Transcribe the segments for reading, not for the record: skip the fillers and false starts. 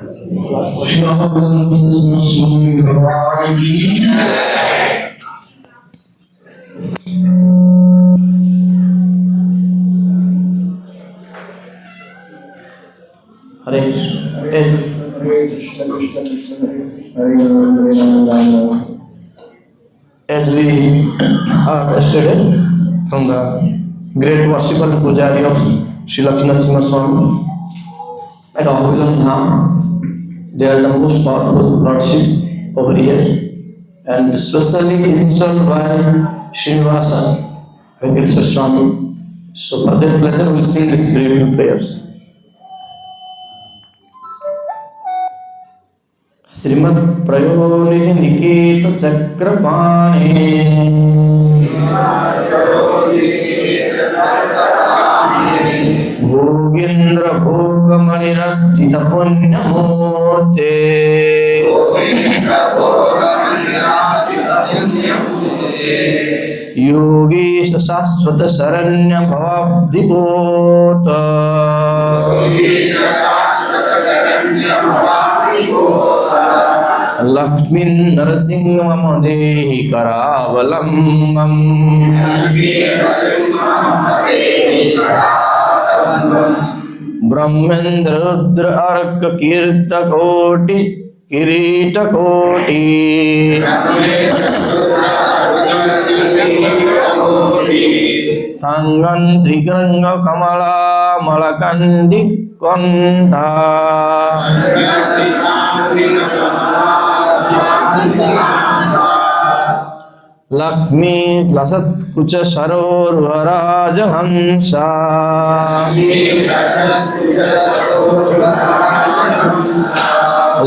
Hare as we heard yesterday from the great worshipper and pujari of Sri Lakshmi Narasimha Swami at Ahvilam Dham, they are the most powerful lordship over here and specially installed by Srinivasa Venkateswara Swami. So for their pleasure we will sing these beautiful prayers. Shrimad प्रयोनिधि Niket चक्रपाणे Bhogendra भोगमनिरर्जित पुण्यमूर्ते Yogish शाश्वत शरण्य भवाब्धिपोत लक्ष्मी नरसिंह मम देहि करावलम्बम् ब्रह्मेन्द्र रुद्र अर्क कीर्त कोटि किरीट कोटि संगं त्रिगंग कमला मलकंडी कंठा लक्ष्मी लसत्कुच सरोरुहराजहंसा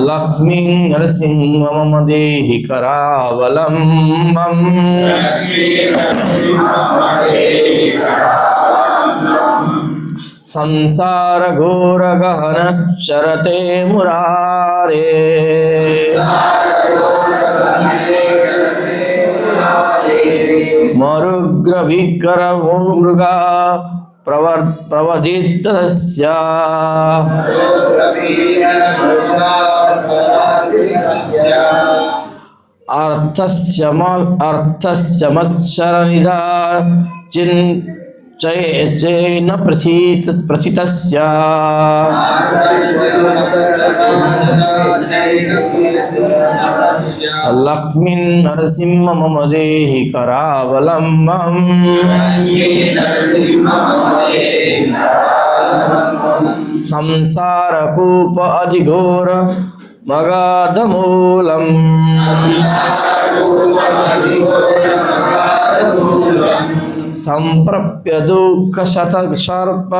लक्ष्मी नरसिंह मम देहि करावलम्बम् संसार घोर गहन चरते मुरारे मरुग्र विकर मृगा प्रवदितस्य अर्थस्य मत्सरनिधा चैन प्रथितस्य लक्ष्मी नरसिंह मम देहि करावलम्बम् संसार कूप अधिघोर मगाधमूलम् संप्रप्य दुःख शत सर्प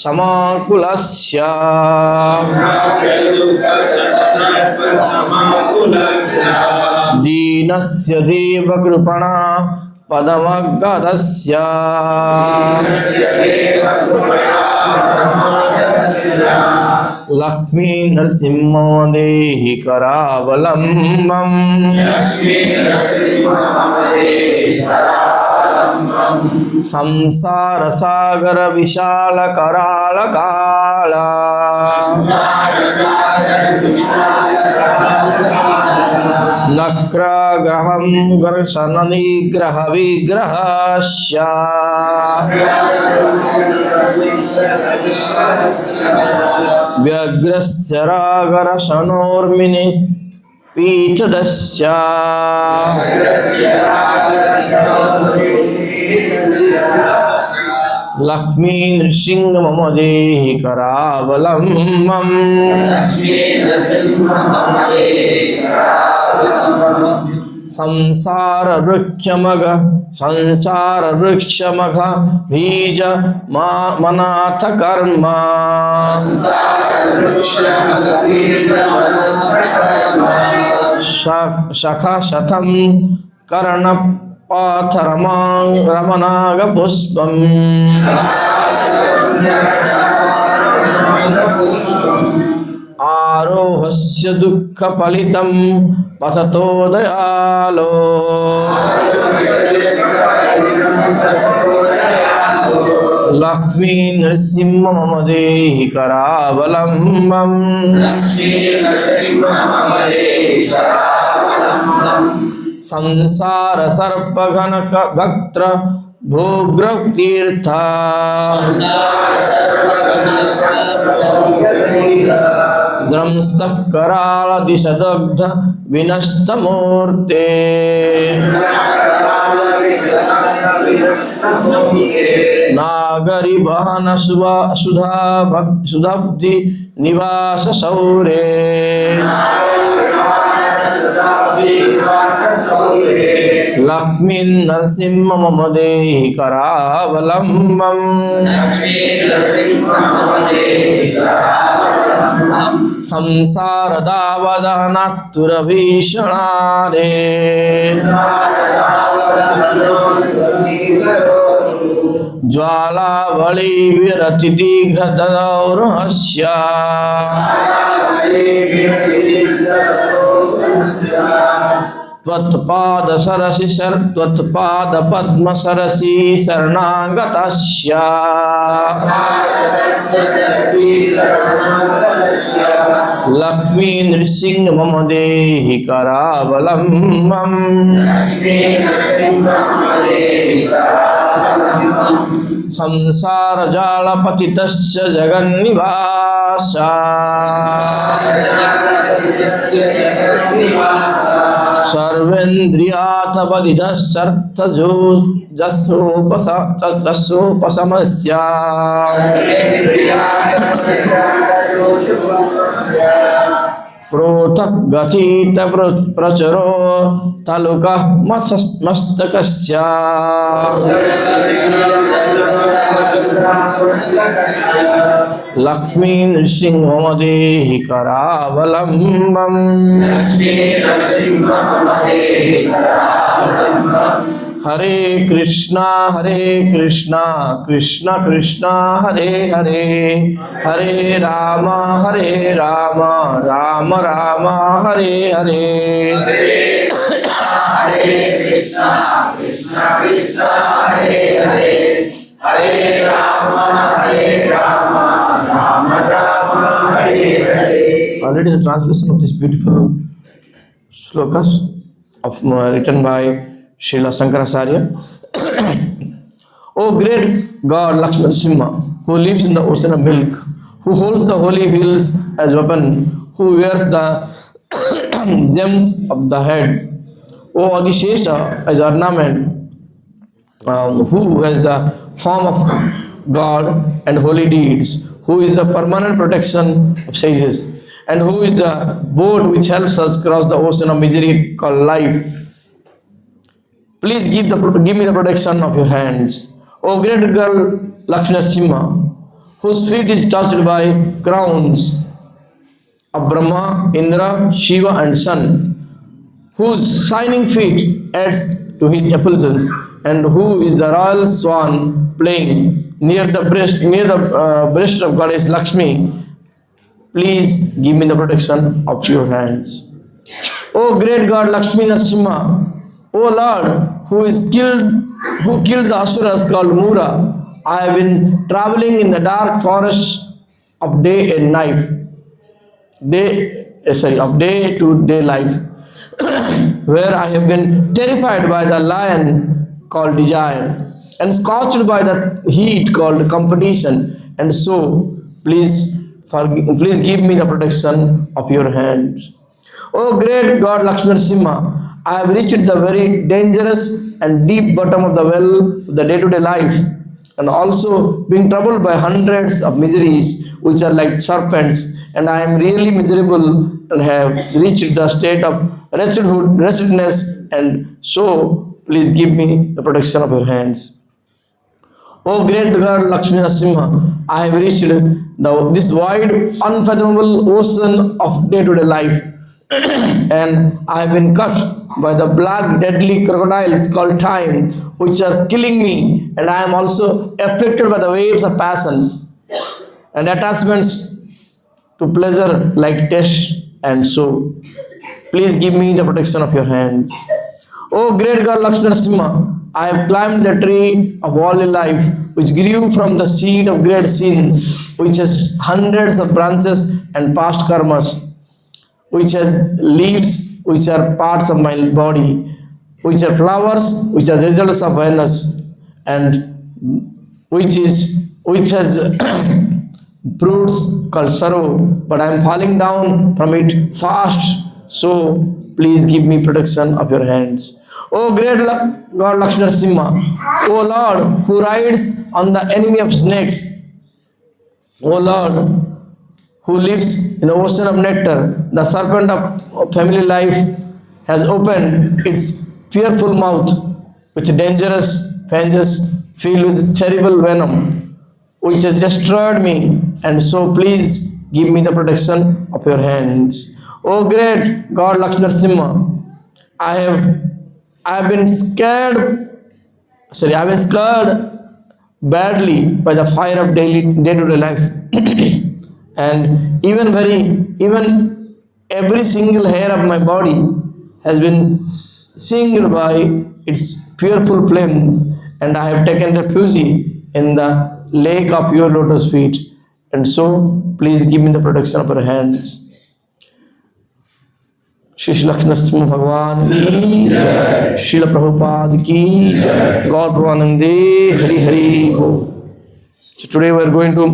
समाकुलस्य दीनस्य देवकृपणा पदमगधस्य लक्ष्मी नरसिंह देहि करावलम्बम् संसार सागर विशाल कराल काला नक्रग्रहं गर्शन निग्रह विग्रहस्य व्यग्रस्य रागरशनोर्मिने पीठदस्य लक्ष्मी नृसिंह मम देहि करावलम्बम् संसार वृक्षमघ बीज मनाथ कर्म शखा शतम कर्ण पाथ रमनाग पुष्पम् आरोहस्य दुःख फलितं पततो दयालो Lakshmi Nrsimha Mama Dehi Karavalambam. Sansara Sarpagana Gatra Bhogra Tirtha Dramstak Karala Dishadagdha Vinashtamurte Nagari Bahana Sudhabdi Nivasa Saure Lakshmi Nrsimha Mama Dehi Karavalambam. Samsara Davadanatura Vishanare Jwala Vali Virati Digha Dadaurahasya Tvatpada Sarasi Tvatpada Padma Sarasi Sarnagatasya Lakshmi Nrsimha Mama Dehi Karavalambam. Samsara Jala Patitasya Jagannivasa Sarvendriyata Padidas Sartha Jasopasamasya Protak Gatita Pracharo Taluka Mastakasya Lakshmi Nrsimha Mama Dehi Karavalambam. Hare Krishna Krishna Krishna Hare Hare Hare Rama Rama Rama Hare Hare Hare Krishna Krishna Hare Hare Hare Rama Rama Hare Hare. Already the translation of this beautiful slokas written by Srila Shankaracharya. O great God Lakshmi Nrsimha, who lives in the ocean of milk, who holds the holy hills as weapon, who wears the gems of the head, O Adishesha as ornament, who has the form of God and holy deeds, who is the permanent protection of sages, and who is the boat which helps us cross the ocean of misery called life. Please give me the protection of your hands. O great girl Lakshmi Nrsimha, whose feet is touched by crowns of Brahma, Indra, Shiva and Sun, whose shining feet adds to his effulgence, and who is the royal swan playing near the breast of Goddess Lakshmi. Please give me the protection of your hands. O great God Lakshmi Nrsimha, O Lord, who killed the Asuras called Mura, I have been traveling in the dark forest of day and night, of day to day life, where I have been terrified by the lion called desire, and scorched by the heat called competition, and so please give me the protection of your hand. O great God Lakshmi Nrsimha, I have reached the very dangerous and deep bottom of the well of the day-to-day life, and also being troubled by hundreds of miseries which are like serpents, and I am really miserable and have reached the state of wretchedness, and so please give me the protection of your hands. O great God Lakshmi Nrsimha, I have reached this wide, unfathomable ocean of day-to-day life, and I have been cut by the black, deadly crocodiles called time, which are killing me, and I am also afflicted by the waves of passion and attachments to pleasure like taste, and so please give me the protection of your hands. O great God Lakshmi Nrsimha, I have climbed the tree of holy life, which grew from the seed of great sin, which has hundreds of branches and past karmas, which has leaves, which are parts of my body, which are flowers, which are results of awareness, and which has fruits called sorrow, but I am falling down from it fast. So please give me protection of your hands. O great God Lakshmi Simha, O Lord who rides on the enemy of snakes, O Lord who lives in the ocean of nectar, the serpent of family life has opened its fearful mouth with dangerous fangs filled with terrible venom, which has destroyed me, and so please give me the protection of your hands. O great God Lakshmi Simha, I have been scared. I have been scared badly by the fire of day-to-day life, and even every single hair of my body has been singed by its fearful flames, and I have taken refuge in the lake of your lotus feet, and so please give me the protection of your hands. Shri Lakshmi Narasimha भगवान की जय, श्रील प्रभुपाद की जय, गौर प्रमानंदे हरि हरि बोल. So today we are going to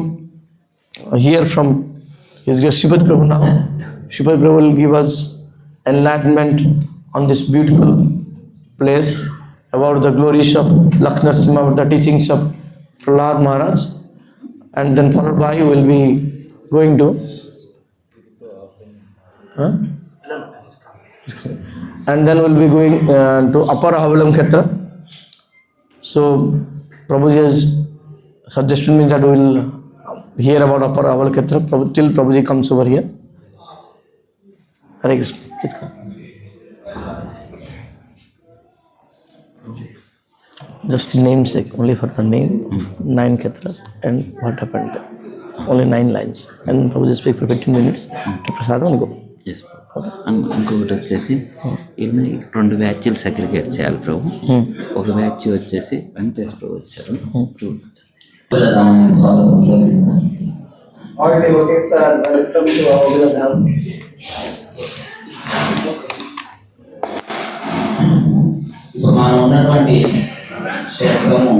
hear from His Grace Sripati Prabhu now. Sripati Prabhu will give us enlightenment on this beautiful place about the glories of Lakshmi Narasimha, about the teachings of Prahlad Maharaj, and then followed by we will be going to and then we'll be going to Upper Ahavalam Khetra. So Prabhuji has suggested me that we will hear about Upper Ahavalam Khetra till Prabhuji comes over here. Hare Krishna. Please come. Just namesake, only for the name, 9 Khetras and what happened there. Only 9 lines. And Prabhuji speak for 15 minutes. To Prasadam and go. Yes. ఇంకొకటి వచ్చేసి వీళ్ళని 2 బ్యాచ్లు segregate చేయాలి ప్రభు. ఒక batch వచ్చేసి వెంకటేశ్వర ప్రభు వచ్చారు. మనం ఉన్నటువంటి క్షేత్రము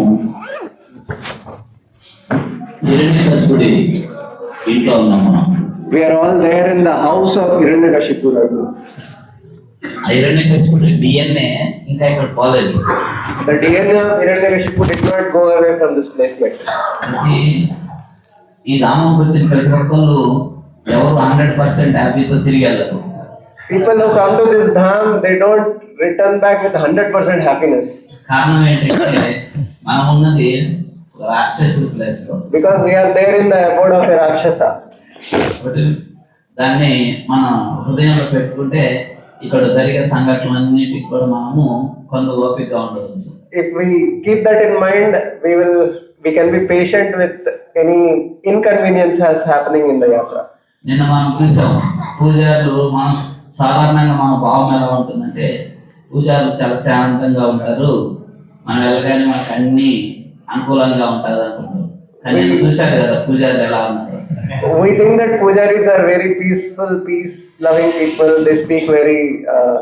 హిరణ్యకశిపుడి ఇంట్లో ఉన్నాం మనం. We are all there in the house of Hiranyakashipu. హిరణ్యకశిపుడి DNA ఇంకా ఇక్కడ పోలేదు. The DNA of Hiranyakashipu did not go away from this place yet. ఈ ధామంకి వచ్చిన ప్రతి ఒక్కళ్ళు ఎవరు 100% హ్యాపీతో తిరిగి వెళ్ళరు. People who come to this dham, they don't return back with 100% happiness. కారణం ఏంటంటే మనం ఉన్నది రాక్షసుడి ప్లేస్ లో. Because we are there in the abode of a Rakshasa. దాన్ని మనం హృదయంలో పెట్టుకుంటే ఇక్కడ జరిగే సంఘటనలన్నిటికి కూడా మనము కొంత ఓపికగా ఉండవచ్చు. If we keep that in mind, we can be patient with any inconvenience that's happening in the yatra. నిన్న మనం చూసాం పూజారులు మనం సాధారణంగా మన భావం ఎలా ఉంటుందంటే పూజారులు చాలా శాంతంగా ఉంటారు, మనం వెళ్ళగానే మనకు అన్ని అనుకూలంగా ఉంటుంది అనుకుంటారు. కానీ చూశారు కదా పూజారులు ఎలా ఉన్నారు. We think that pujaris are very peaceful, peace-loving people. They speak very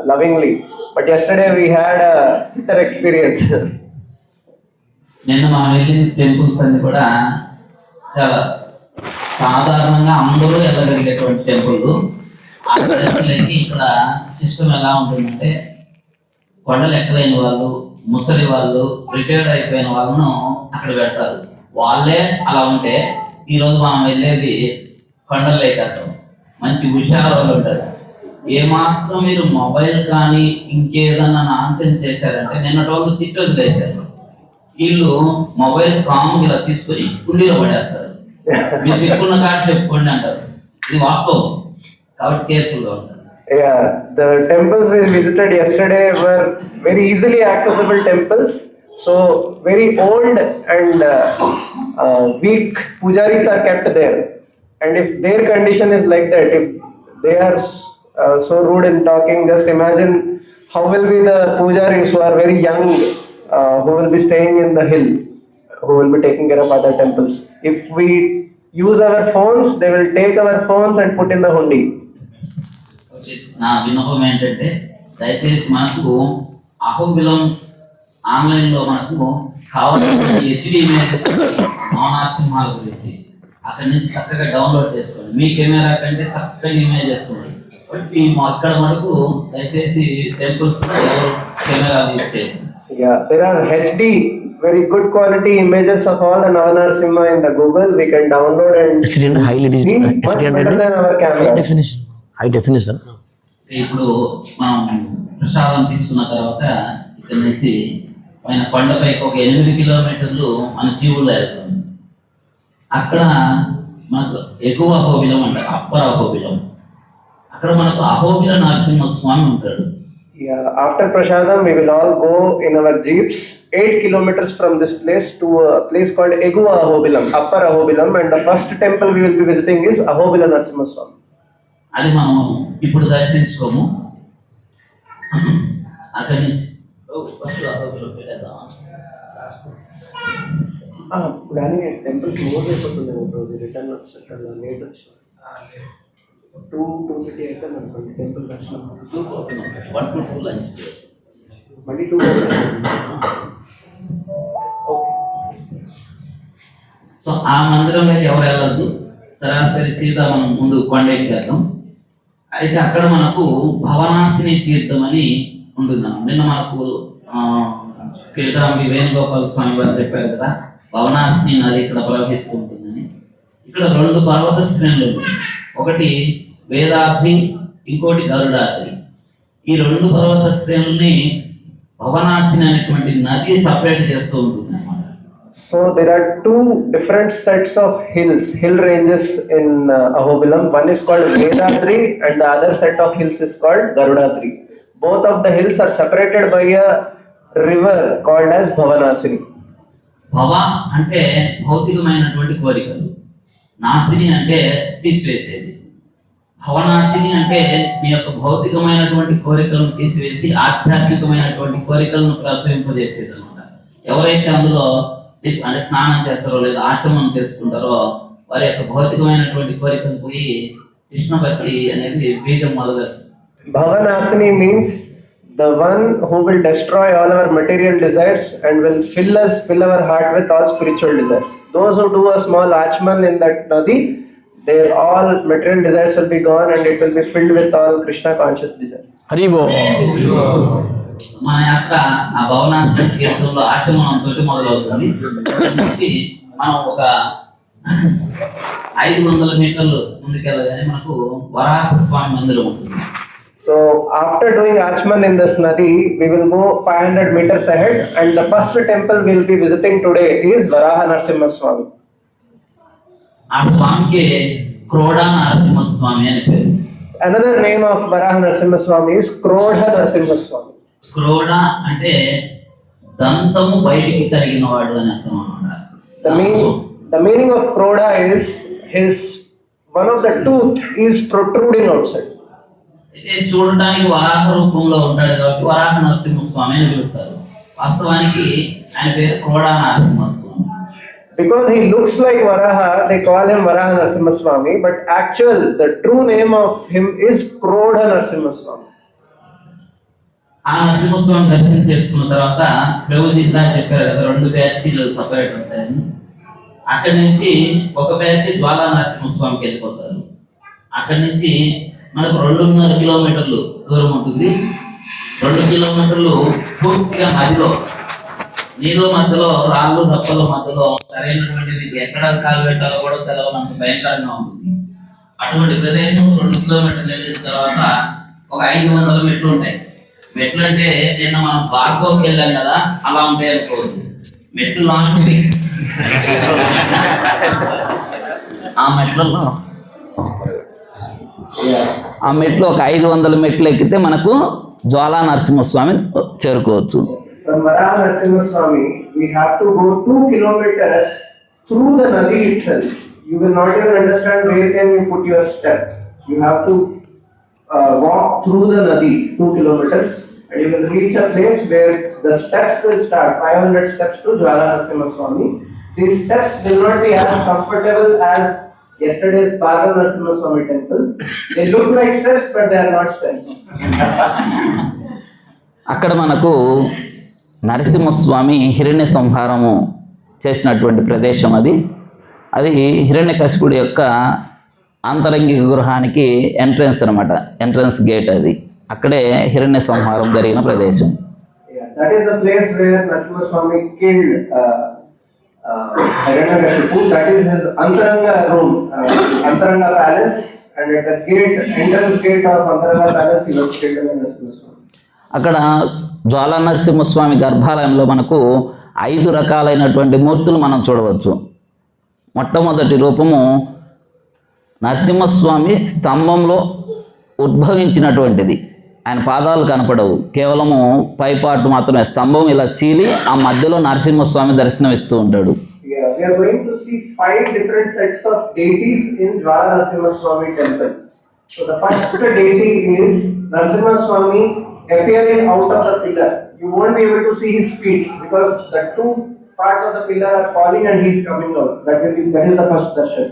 lovingly. But yesterday we had a bitter experience. నిన్న మనం వెళ్ళిన టెంపుల్స్ అన్ని కూడా చాలా సాధారణంగా అందరూ వెళ్ళగలిగేటువంటి టెంపుల్. ఆ టెంపుల్కి ఇక్కడ సిస్టమ్ ఎలా ఉంటుందంటే కొండలు ఎక్కలేని వాళ్ళు, ముసలి వాళ్ళు, రిటైర్డ్ అయిపోయిన వాళ్ళను అక్కడ పెడతారు. వాళ్ళే అలా ఉంటే ఈరోజు మనం వెళ్ళేది కొండలే కాదు, మంచి హుషారు వాళ్ళు ఉంటారు. ఏమాత్రం మీరు మొబైల్ కానీ ఇంకేదన్నా నాన్సెన్స్ చేశారంటే నిన్నటి వాళ్ళు తిట్టి వదిలేశారు. వీళ్ళు మొబైల్ కామ్గా ఇలా తీసుకొని కుండీలో పడేస్తారు. మీరు పెట్టుకున్న కాడ చెప్పుకోండి అంటారు. ఇది వాస్తవం కాబట్టి కేర్ఫుల్గా ఉంటారు. Yeah, the temples we visited yesterday were very easily accessible temples. So very old and weak pujaris are kept there. And if their condition is like that, if they are so rude in talking, just imagine how will be the pujaris who are very young, who will be staying in the hill, who will be taking care of other temples. If we use our phones, they will take our phones and put in the hundi. నా విన్నపం ఏంటంటే దయచేసి మనకు అహోబిలం ఆన్లైన్లో మనకు కావాల్సిన HD images నరసింహాల గురించి అక్కడి నుంచి చక్కగా డౌన్లోడ్ చేసుకోండి. మీ కెమెరా కంటే చక్కగా ఇమేజెస్ ఉంది. అక్కడ మనకు దయచేసి టెంపుల్స్ కెమెరాలు యూజ్ చేయండి. Yeah, there are HD, very good quality images of all the Navanasimha in the Google. We can download and highly see much better than our cameras. high definition. ఇప్పుడు మనం ప్రసాదం తీసుకున్న తర్వాత ఇక్కడ నుంచి పైన కొండపైకి ఒక 8 కిలోమీటర్లు మన జీవుల్లో వెళ్తాం. అక్కడ మనకు ఎగువ అహోబిలం అంటారు, అప్పర్ అహోబిలం. అక్కడ మనకు అహోబిల నరసింహస్వామి ఉంటాడు. Yeah, after Prasadam, we will all go in our jeeps 8 kilometers from this place to a place called Eguva Ahobilam, Upper Ahobilam, and the first temple we will be visiting is Ahobila Narasimha Swami. అది మనం ఇప్పుడు దర్శించుకోము. అక్కడి నుంచి first Ahobilam వెళ్ళేద్దామా? Gani temple close అయిపోతుంది bro, return వచ్చేటప్పుడు late వచ్చింది. 2:30 అయితే మనకి టెంపుల్ దర్శనం 1 to 2 లంచ్ మళ్ళీ 2. సో ఆ మందిరంలోకి ఎవరు వెళ్ళద్దు, సరాసరి సీదా మనం ముందు కొండ ఎక్కేద్దాం. అయితే అక్కడ మనకు భవనాశిని తీర్థం అని ఉంటుంది. నిన్న మనకు కిరీటాంబి వేణుగోపాల స్వామి వారు చెప్పారు కదా, భవనాశిని నది ఇక్కడ ప్రవహిస్తూ ఉంటుందని. ఇక్కడ 2 పర్వత శ్రేణులు, ఒకటి వేదాద్రి, ఇంకోటి గరుడాద్రి. ఈ 2 పర్వత శ్రేణుల్ని భవనాశిని అనేటువంటి నది సపరేట్ చేస్తూ ఉంటుంది అన్నమాట. So there are 2 different sets of hills, hill ranges in Ahobilam. One is called Vedadri and the other set of hills is called Garudadri. Both of the hills are separated by a river called as Bhavanasini. భవ అంటే భౌతికమైనటువంటి కోరికలు, నాశిని అంటే తీసివేసేది. భవనాశిని అంటే మీ యొక్క భౌతికమైనటువంటి కోరికలను తీసివేసి ఆధ్యాత్మికమైనటువంటి కోరికలను ప్రసవింపజేసేది అనమాట. ఎవరైతే అందులో అంటే స్నానం చేస్తారో లేదా ఆచమనం చేసుకుంటారో వారి యొక్క భౌతికమైనటువంటి కోరికలు పోయి కృష్ణ భక్తి అనేది బీజం మొదలవుతుంది. Bhavanasini means the one who will destroy all our material desires and will fill our heart with all spiritual desires. Those who do a small achman in that nadi, their all material desires will be gone and it will be filled with all Krishna conscious desires. Haribo. మన యొక్క ఆ భవనాశిని తీర్థంలో ఆచమనంతో మొదలవుతుంది. అక్కడి నుంచి మనం ఒక 500 మీటర్లు ముందుకెళ్ళగానే మనకు వరాహ స్వామి మందిరం ఉంటుంది. So after doing Achman in this nadi, we will go 500 meters ahead and the first temple we will be visiting today is Varaha Narasimha Swami. ఆ స్వామికి క్రోడా నరసింహ స్వామి అని పేరు. Another name of Varaha Narasimha Swami is Krodha Narasimha Swami. క్రోడా అంటే దంతము బయటికి తరిగిన వాడు అని అర్థం అన్నమాట. The meaning of Krodha is one of the tooth is protruding outside. అయితే చూడడానికి వరాహ రూపంలో ఉంటాడు కాబట్టి వరాహ నరసింహ స్వామి అని పిలుస్తారు. వాస్తవానికి ఆయన పేరు క్రోడా నరసింహ స్వామి. Because he looks like Varaha, they call him Varaha Narasimha Swami, but the true name of him is Krodha Narasimha Swami. ఆ నరసింహస్వామి దర్శనం చేసుకున్న తర్వాత ప్రభుజీ ఇందా చెప్పారు కదా 2 బ్యాచ్లు సపరేట్ ఉంటాయని. అక్కడి నుంచి ఒక బ్యాచ్ జ్వాలా నరసింహస్వామికి వెళ్ళిపోతారు. అక్కడి నుంచి మనకు 2.5 కిలోమీటర్లు దూరం ఉంటుంది. 2 కిలోమీటర్లు పూర్తిగా నదిలో నీళ్ళ మధ్యలో రాళ్ళు దప్పల మధ్యలో సరైనటువంటి ఎక్కడ కాలు పెట్టాలో కూడా తెలవనంత భయంకరంగా ఉంటుంది. అటువంటి ప్రదేశం 2 కిలోమీటర్లు వెళ్ళిన తర్వాత ఒక 500 మెట్లు ఉంటాయి. మెట్లు అంటే నిన్న మనం బార్కోకి వెళ్ళాం కదా, అలా ఉంటాయి అనుకోవచ్చు. మెట్లు లాంటి ఆ మెట్లు ఒక 500 మెట్లు ఎక్కితే మనకు జ్వాలా నరసింహస్వామి చేరుకోవచ్చు. From Varaha Narasimha Swami, we have to go 2 kilometers through the nadi itself. You will not even understand where can you put your step. You have to walk through the nadi 2 kilometers and you will reach a place where the steps will start, 500 steps to Jwala Narasimha Swami. These steps will not be as comfortable as yesterday's Bhaga Narasimha Swami temple. They look like steps, but they are not steps. అక్కడ మనకు నరసింహస్వామి హిరణ్య సంహారము చేసినటువంటి ప్రదేశం అది. అది హిరణ్యకశిపుడి యొక్క ఆంతరంగిక గృహానికి ఎంట్రన్స్ అనమాట, ఎంట్రన్స్ గేట్ అది. అక్కడే హిరణ్య సంహారం జరిగిన ప్రదేశం. That is the place where Narasimha Swami killed Hiranyakashipu. That is his Antaranga room, Antaranga palace, and at the gate, entrance gate of Antaranga palace, he was killed by Narasimha Swami. అక్కడ జ్వాలా నరసింహస్వామి గర్భాలయంలో మనకు 5 రకాలైనటువంటి మూర్తులు మనం చూడవచ్చు. మొట్టమొదటి రూపము నరసింహస్వామి స్తంభంలో ఉద్భవించినటువంటిది. ఆయన పాదాలు కనపడవు, కేవలము పైపాటు మాత్రమే. స్తంభం ఇలా చీలి ఆ మధ్యలో నరసింహస్వామి దర్శనమిస్తూ ఉంటాడు. Yeah, we are going to see 5 different sets of deities in Jwala Narasimha Swami temple. So the first deity is Narasimha Swami appearing out of the pillar. You won't be able to see his feet because the 2 parts of the pillar are falling and he is coming out. That is the first darshan.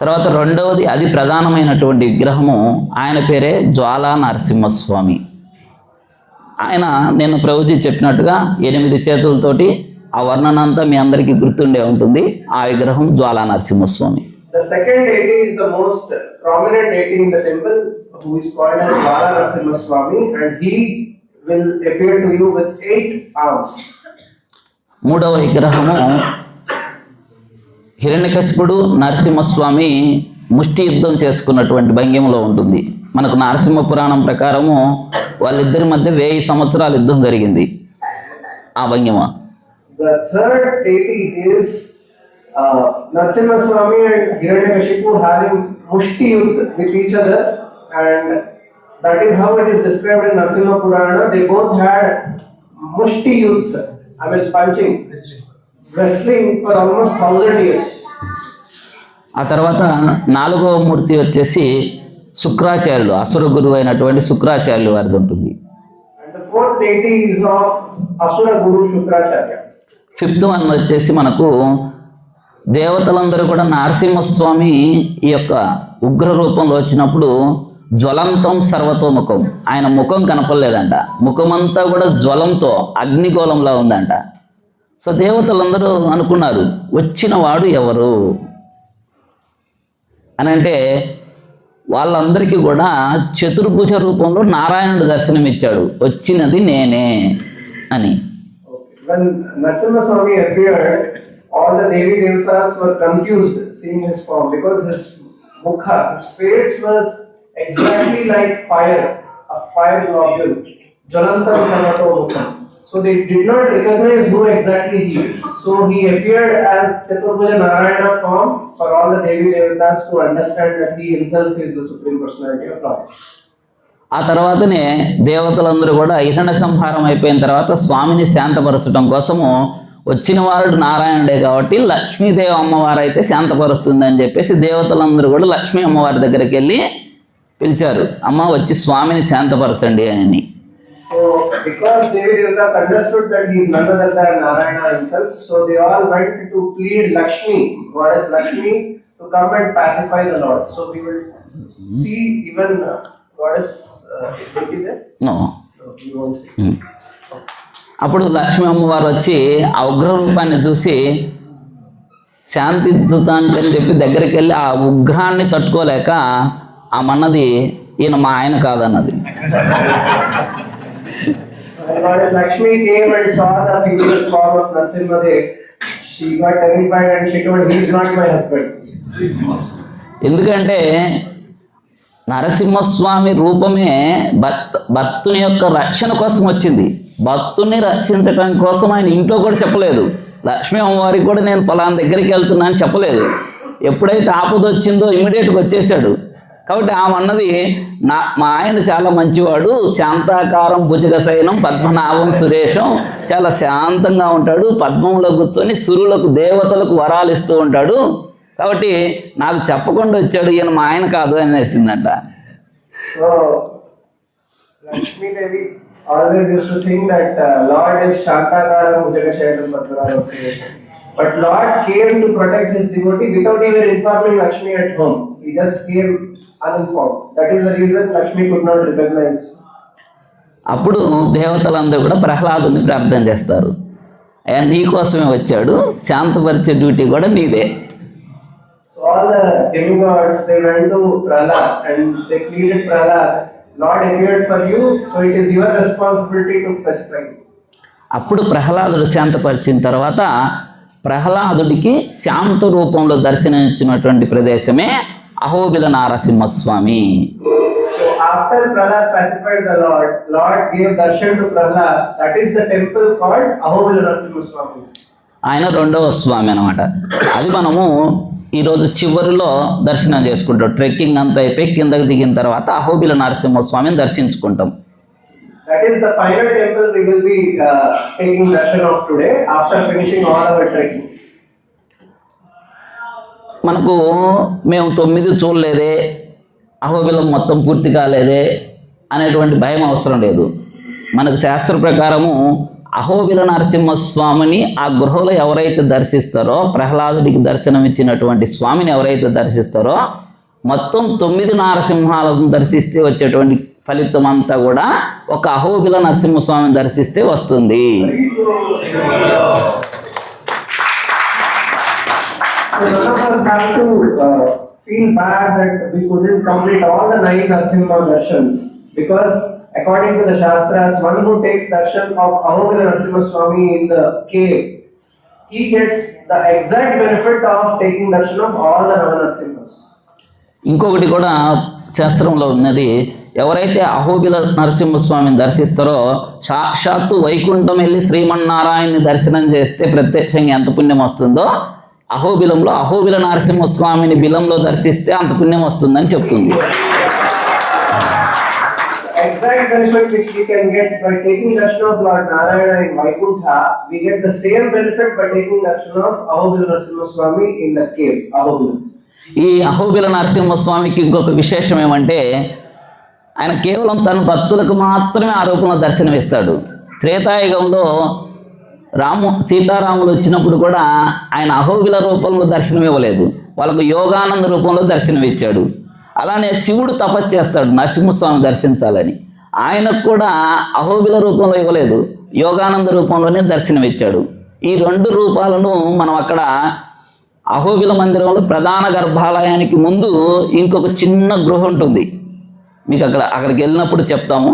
తర్వాత రెండవది అతి ప్రధానమైనటువంటి విగ్రహము, ఆయన పేరే జ్వాలా నరసింహస్వామి. ఆయన నిన్న ప్రభుజీ చెప్పినట్టుగా 8 చేతులతోటి, ఆ వర్ణన అంతా మీ అందరికీ గుర్తుండే ఉంటుంది. ఆ విగ్రహం జ్వాలా Narasimhaswamy. The second deity is the most prominent deity in the temple, who is called as Jwala Narasimha Swami, and he will appear to you with 8 arms. మూడవ విగ్రహము హిరణ్యకశిపుడు నరసింహస్వామి ముష్టి యుద్ధం చేసుకున్నటువంటి భంగిమలో ఉంటుంది. మనకు నరసింహ పురాణం ప్రకారము వాళ్ళిద్దరి మధ్య 1000 సంవత్సరాల యుద్ధం జరిగింది ఆ భంగిమ. The third deity is Narasimha Swami and Hiranyakashipu having mushti yudh with each other, and that is how it is described in Narasimha Purana. They both had mushti yudh, I mean punching, wrestling for almost 1000 years. ఆ తర్వాత 4వ మూర్తి వచ్చేసి శుక్రాచార్యులు, అసుర గురువు అయినటువంటి శుక్రాచార్యులు వారిది ఉంటుంది. And the fourth deity is of Asura Guru Shukracharya. 5th one వచ్చేసి మనకు దేవతలందరూ కూడా నరసింహస్వామి ఈ యొక్క ఉగ్ర రూపంలో వచ్చినప్పుడు జ్వలంతం సర్వతోముఖం, ఆయన ముఖం కనపడలేదంట, ముఖమంతా కూడా జ్వలంతో అగ్నిగోళంలా ఉందంట. సో దేవతలందరూ అనుకున్నారు వచ్చిన వాడు ఎవరు అని. అంటే వాళ్ళందరికీ కూడా చతుర్భుజ రూపంలో నారాయణుడు దర్శనమిచ్చాడు, వచ్చినది నేనే అని. When Narasimha Swami appeared, all the Devi Devas were confused seeing his form because his mukha, his face was exactly like fire, a fire globule, Jalantam Samato Mukha. So they did not recognize who exactly he is. So he appeared as Chaturbhuja Narayana form for all the Devi Devatas to understand that he himself is the Supreme Personality of Lord. ఆ తర్వాతనే దేవతలందరూ కూడా హిరణ్య సంహారం అయిపోయిన తర్వాత స్వామిని శాంతపరచడం కోసము వచ్చిన వాడు నారాయణుడే కాబట్టి లక్ష్మీదేవి అమ్మవారు అయితే శాంతపరుస్తుందని చెప్పేసి దేవతలందరూ కూడా లక్ష్మీ అమ్మవారి దగ్గరికి వెళ్ళి పిలిచారు, అమ్మ వచ్చి స్వామిని శాంతపరచండి అని. So because Devi Devatas understood that he is none other than Narayana himself, so they all went to plead Lakshmi, goddess Lakshmi, to come and pacify the Lord. So we will see even goddess will be there. No. No, we won't see. అప్పుడు లక్ష్మీ అమ్మవారు వచ్చి ఆ ఉగ్ర రూపాన్ని చూసి శాంతిద్దుతానికి అని చెప్పి దగ్గరికి వెళ్ళి ఆ ఉగ్రాన్ని తట్టుకోలేక ఆమన్నది ఈయన మా ఆయన కాదన్నది. When goddess Lakshmi came and saw the figurous form of Narasimhadev, she got terrified and she told, he is not my husband. ఎందుకంటే నరసింహస్వామి రూపమే భక్తుని యొక్క రక్షణ కోసం వచ్చింది. భక్తుని రక్షించటం కోసం ఆయన ఇంట్లో కూడా చెప్పలేదు, లక్ష్మీ అమ్మవారికి కూడా నేను ఫలానా దగ్గరికి వెళ్తున్నా అని చెప్పలేదు. ఎప్పుడైతే ఆపద వచ్చిందో ఇమీడియట్గా వచ్చేసాడు. కాబట్టి ఆమె అన్నది మా ఆయన చాలా మంచివాడు, శాంతాకారం భుజగశయనం పద్మనాభం సురేషం, చాలా శాంతంగా ఉంటాడు, పద్మంలో కూర్చొని సురులకు దేవతలకు వరాలు ఇస్తూ ఉంటాడు, కాబట్టి నాకు చెప్పకుండా వచ్చాడు, ఈయన మా ఆయన కాదు అనేసిందంట. So Lakshmi Devi always used to think that Lord is Shantakaram Bhujagashayalam Padmaram creation. But Lord came to protect his devotee without even informing Lakshmi at home. He just came uninformed. That is the reason Lakshmi could not recognize. అప్పుడు దేవతలందరూ కూడా ప్రహ్లాదుని ప్రార్థన చేస్తారు, అయ్యా నీకోసమే వచ్చాడు, శాంతపరిచే duty కూడా నీదే. So all the demigods, they went to Prahlad and they pleaded Prahlad, Lord appeared for you, so it is your responsibility to pacify him. అప్పుడు ప్రహ్లాదుడు శాంతపరిచిన తర్వాత ప్రహ్లాదుడికి శాంత రూపంలో దర్శనమిచ్చినటువంటి ప్రదేశమే Ahobila Narasimhaswamy. So after Prahlad pacified the Lord, Lord gave darshan to Prahlad. That is the temple called Ahobila Narasimha Swami. ఆయన రెండవ స్వామి అనమాట. అది మనము ఈరోజు చివరిలో దర్శనం చేసుకుంటాం. ట్రెక్కింగ్ అంతా అయిపోయి కిందకి దిగిన తర్వాత అహోబిల నరసింహస్వామిని దర్శించుకుంటాం. That is the final temple we will be taking darshan of today after finishing all our trekking. మనకు మేము 9 చూడలేదే, అహోబిలం మొత్తం పూర్తి కాలేదే అనేటువంటి భయం అవసరం లేదు. మనకు శాస్త్ర ప్రకారము అహోబిల నరసింహస్వామిని ఆ గృహలో ఎవరైతే దర్శిస్తారో, ప్రహ్లాదుడికి దర్శనం ఇచ్చినటువంటి స్వామిని ఎవరైతే దర్శిస్తారో, మొత్తం 9 నారసింహాలను దర్శిస్తే వచ్చేటువంటి ఫలితం అంతా కూడా ఒక అహోబిల నరసింహస్వామిని దర్శిస్తే వస్తుంది. So none of us have to feel bad that we couldn't complete all the 9 Narasimha darshans, because according to the Shastras, one who takes darshan of Ahobila Narasimha Swami in the cave, he gets the exact benefit of taking darshan of all the Narasimhas. ఇంకొకటి కూడా శాస్త్రంలో ఉన్నది, ఎవరైతే అహోబిల నరసింహస్వామిని దర్శిస్తారో సాక్షాత్తు వైకుంఠం వెళ్ళి శ్రీమన్నారాయణని దర్శనం చేస్తే ప్రత్యక్షంగా ఎంత పుణ్యం వస్తుందో, అహోబిలంలో అహోబిల నరసింహస్వామిని బిలంలో దర్శిస్తే అంత పుణ్యం వస్తుందని చెప్తుంది. Exact benefit which we can get by taking darshan of Lord Narayana in Vaikuntha, we get the same benefit by taking darshan of Ahobila Narasimha Swami in the cave, Ahobila. ఈ అహోబిల నరసింహస్వామికి ఇంకొక విశేషం ఏమంటే, ఆయన కేవలం తన భక్తులకు మాత్రమే ఆ రూపంలో దర్శనం ఇస్తాడు. త్రేతాయుగంలో సీతారాములు వచ్చినప్పుడు కూడా ఆయన అహోబిల రూపంలో దర్శనం ఇవ్వలేదు, వాళ్ళకు యోగానంద రూపంలో దర్శనం ఇచ్చాడు. అలానే శివుడు తపస్సు చేస్తాడు నరసింహస్వామి దర్శించాలని, ఆయనకు కూడా అహోబిల రూపంలో ఇవ్వలేదు, యోగానంద రూపంలోనే దర్శనం ఇచ్చాడు. ఈ 2 రూపాలను మనం అక్కడ అహోబిల మందిరంలో ప్రధాన గర్భాలయానికి ముందు ఇంకొక చిన్న గృహ ఉంటుంది, మీకు అక్కడికి వెళ్ళినప్పుడు చెప్తాము.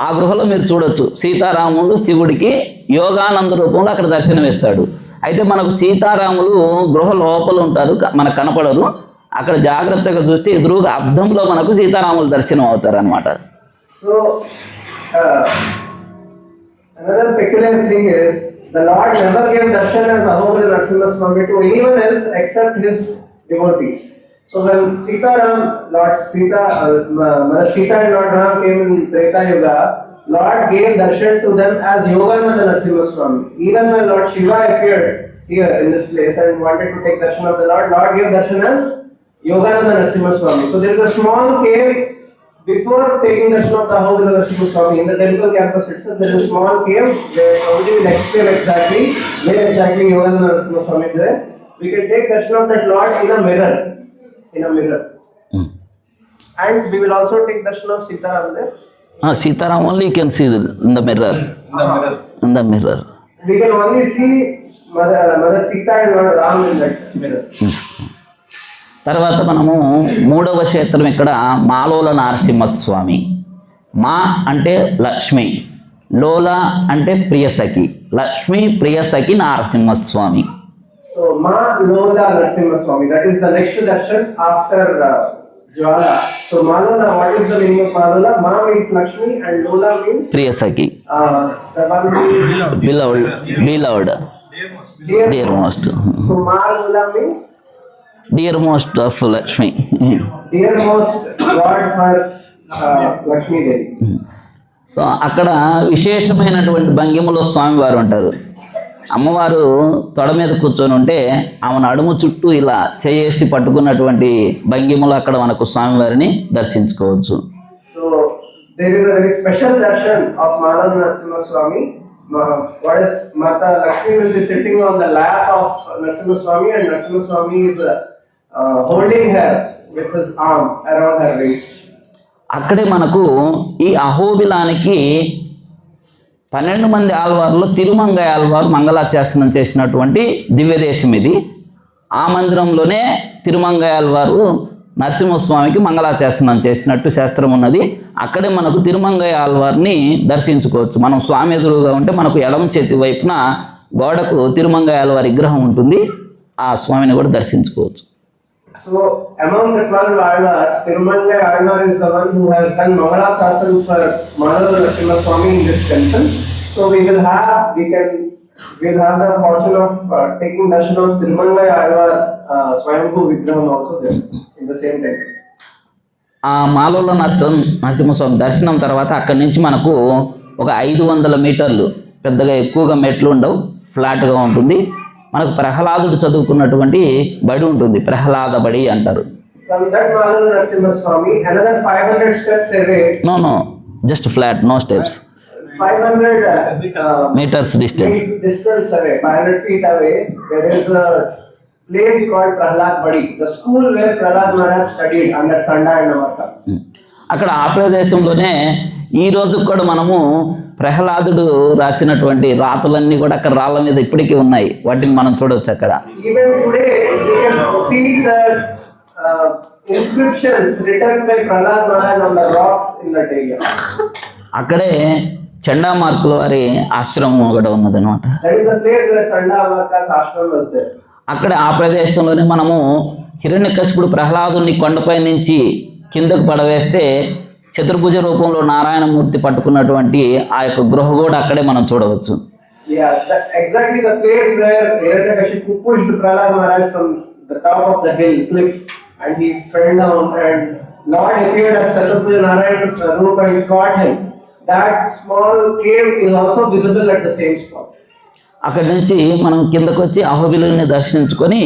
ఆ గృహలో మీరు చూడొచ్చు, సీతారాములు శివుడికి యోగానంద రూపంలో అక్కడ దర్శనం ఇస్తాడు. అయితే మనకు సీతారాములు గృహ లోపల ఉంటారు, మనకు కనపడరు. అక్కడ జాగ్రత్తగా చూస్తే ఎదురుగా అద్దంలో మనకు సీతారాములు దర్శనం అవుతారు అనమాట. So another peculiar thing is, the Lord never gave darshan as Ahobila Narasimha Swami to anyone else except his devotees. So when Mother Sita and Lord Ram came in Treta Yuga, Lord gave darshan to them as Yogananda Narasimha Swami. Even when Lord Shiva appeared here in this place and wanted to take darshan of the Lord gave darshan as Yogananda Narasimha Swami. So there is a small cave before taking darshan of the Ahobila Narasimha Swami. In the temple campus itself, there is a small cave where Prabhuji will explain exactly where exactly Yogananda Narasimha Swami is there. We can take darshan of that Lord in a mirror. And we will also take darshan of Sitaram there. Sitaram only you can see in the mirror. In the mirror. We can only see Mother Sita and Lord Ram in that mirror. తర్వాత మనము 3వ క్షేత్రం ఇక్కడ మాలోల నరసింహస్వామి. మా అంటే లక్ష్మి, లోల అంటే Priyasakhi, Lakshmi Priyasakhi Narasimhaswamy. So Ma Lola Narasimha Swami, that is the next darshan after Jwala. So Malola, what is the meaning of Malola? Ma means Lakshmi and Lola means Priyasakhi, the one who is beloved, dear most. So Ma Lola means dear most of Lakshmi. dear most God for Lakshmi Devi. So అక్కడ విశేషమైనటువంటి భంగిమలో స్వామివారు ఉంటారు. అమ్మవారు తొడ మీద కూర్చొని ఉంటే ఆమెను అడుము చుట్టూ ఇలా చేసి పట్టుకున్నటువంటి భంగిమలో అక్కడ మనకు స్వామివారిని దర్శించుకోవచ్చు. So there is a very special darshan of Malav Narasimha Swami. What is Mata Lakshmi will be sitting on the lap of Narasimha Swami, and Narasimha Swami is holding her with his arm around her waist. అక్కడే మనకు ఈ అహోబిలానికి 12 మంది ఆళ్వార్లో తిరుమంగై ఆళ్వారు మంగళాశాసనం చేసినటువంటి దివ్యదేశం ఇది. ఆ మందిరంలోనే తిరుమంగై ఆళ్వారు నరసింహస్వామికి మంగళాశాసనం చేసినట్టు శాస్త్రం ఉన్నది. అక్కడే మనకు తిరుమంగై ఆళ్వారిని దర్శించుకోవచ్చు. మనం స్వామి ఎదురుగా ఉంటే మనకు ఎడమ చేతి వైపున గోడకు తిరుమంగై ఆళ్వారి విగ్రహం ఉంటుంది. ఆ స్వామిని కూడా దర్శించుకోవచ్చు. So among the 12 Alvars, Tirumangai Alvar is the one who has done Mangalasasana for Malav Narasimha Swami in this temple. So we'll have the fortune of taking darshan of Tirumangai Alvar Swayambhu Vigraham also there in the same temple. ఆ మాలోల నరసింహస్వామి దర్శనం తర్వాత అక్కడి నుంచి మనకు ఒక 500 మీటర్లు, పెద్దగా ఎక్కువగా మెట్లు ఉండవు, ఫ్లాట్గా ఉంటుంది. మనకు ప్రహ్లాదుడు చదువుకున్నటువంటి బడి ఉంటుంది, ప్రహ్లాద బడి అంటారు. From that Malav Narasimha Swami, another 500 steps away. No, just flat, no steps. 500 Meters distance. Distance away, 500 feet away, there is a place called Prahlad Badi, the school where Prahlad Maharaj studied under Sanda and Navarka. అక్కడ ఆ ప్రదేశంలోనే ఈ రోజు కూడా మనము ప్రహ్లాదుడు రాసినటువంటి రాతలన్నీ కూడా అక్కడ రాళ్ళ మీద ఇప్పటికీ ఉన్నాయి. వాటిని మనం చూడవచ్చు అక్కడ. Even today you can see the inscriptions written by Prahlad Maharaj on the rocks in that area. అక్కడే చండామార్కుల వారి ఆశ్రమం కూడా ఉన్నదన్నమాట. That is the place where Sanda Navarka's ashram was there. అక్కడ ఆ ప్రదేశంలోనే మనము హిరణ్యకశిపుడు ప్రహ్లాదుని కొండపై నుంచి కిందకు పడవేస్తే చతుర్భుజ రూపంలో నారాయణమూర్తి పట్టుకున్నటువంటి ఆ యొక్క గృహ కూడా అక్కడే మనం చూడవచ్చు. Yeah, exactly the place where Hiranyakashipu pushed Prahlad Maharaj from the top of the hill cliff and he fell down and Lord appeared as Chaturpuja Narayana Rupa and caught him. That small cave is also visible at the same spot. అక్కడి నుంచి మనం కిందకు వచ్చి అహోబిలుని దర్శించుకొని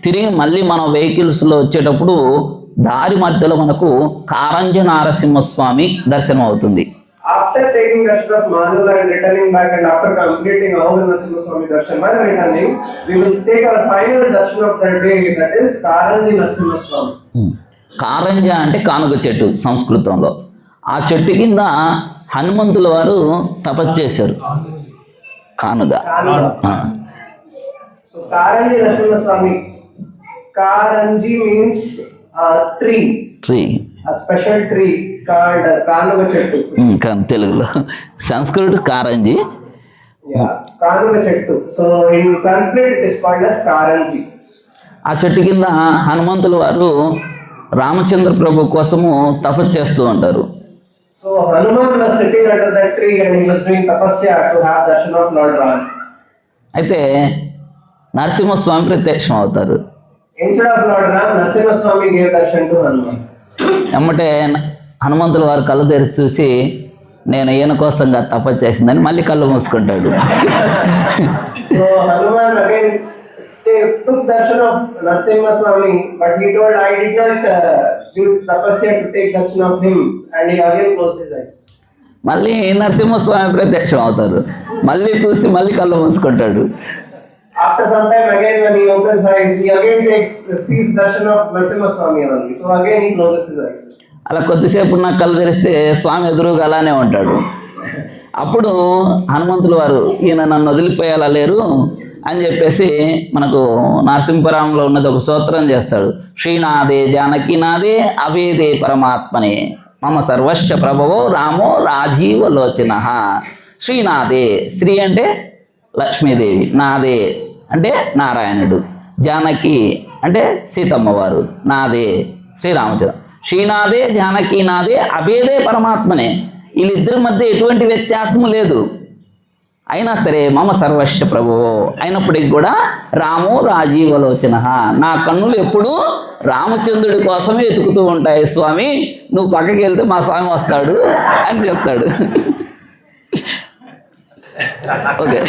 తిరిగి మళ్ళీ మనం వెహికల్స్లో వచ్చేటప్పుడు దారి మధ్యలో మనకు కారంజ నారసింహస్వామి దర్శనం అవుతుంది. After taking darshan of Manula and returning back and after completing Ahobila Narasimha Swami darshan while returning, we will take our final darshan of that day, that is Karanji Narasimha Swami. Karanja అంటే కానుగ చెట్టు సంస్కృతంలో. ఆ చెట్టు కింద హనుమంతుల వారు తపస్సు చేశారు. కానుగ. So Karanji Narasimha Swami. Karanji means tree. A special tree called Kanuga Chettu. తెలుగులో. సంస్కృత Karanji. Yeah, Kanuga Chettu. So in Sanskrit it is called as Karanji. ఆ చెట్టు కింద హనుమంతుల వారు రామచంద్ర ప్రభు కోసము తపస్సు చేస్తూ ఉంటారు. So Hanuman was sitting under that tree and he was doing tapasya to have darshan of Lord Ram. అయితే నరసింహస్వామి ప్రత్యక్షం అవుతారు. Instead of Lord Ram, Narasimha Swami gave darshan to Hanuman. ఎమ్మటే హనుమంతుల వారు కళ్ళు తెరిచి చూసి నేను ఈయన కోసం తపస్సు చేసిందని మళ్ళీ కళ్ళు మూసుకుంటాడు. So Hanuman again took darshan of Narasimha Swami, but he told, I did not do tapasya to take darshan of him, and he again closed his eyes. మళ్ళీ నరసింహస్వామి ప్రత్యక్షం అవుతారు. మళ్ళీ చూసి మళ్ళీ కళ్ళు మూసుకుంటాడు. After some time again when he opens eyes, he again sees darshan of Narasimha Swami only. So again he closes his eyes. అలా కొద్దిసేపు నాకు కళ్ళు తెరిస్తే స్వామి ఎదురుగా అలానే ఉంటాడు. అప్పుడు హనుమంతుల వారు ఈయన నన్ను వదిలిపోయేలా లేరు అని చెప్పేసి మనకు నరసింహపురంలో ఉన్నది ఒక సూత్రం చేస్తాడు. శ్రీనాథే జానకీనాథే అవేదే పరమాత్మనే మమ సర్వస్వ ప్రభవో రామో రాజీవ లోచన. శ్రీనాథే, శ్రీ అంటే లక్ష్మీదేవి, నాదే అంటే నారాయణుడు, జానకి అంటే సీతమ్మవారు, నాదే శ్రీరామచంద్ర. శ్రీనాథే జానకి నాదే అభేదే పరమాత్మనే. వీళ్ళిద్దరి మధ్య ఎటువంటి వ్యత్యాసము లేదు. అయినా సరే మమ సర్వస్వ ప్రభువో అయినప్పటికీ కూడా రామో రాజీవలోచన, నా కన్నులు ఎప్పుడూ రామచంద్రుడి కోసమే వెతుకుతూ ఉంటాయి స్వామి, నువ్వు పక్కకి వెళ్తే మా స్వామి వస్తాడు అని చెప్తాడు. Okay.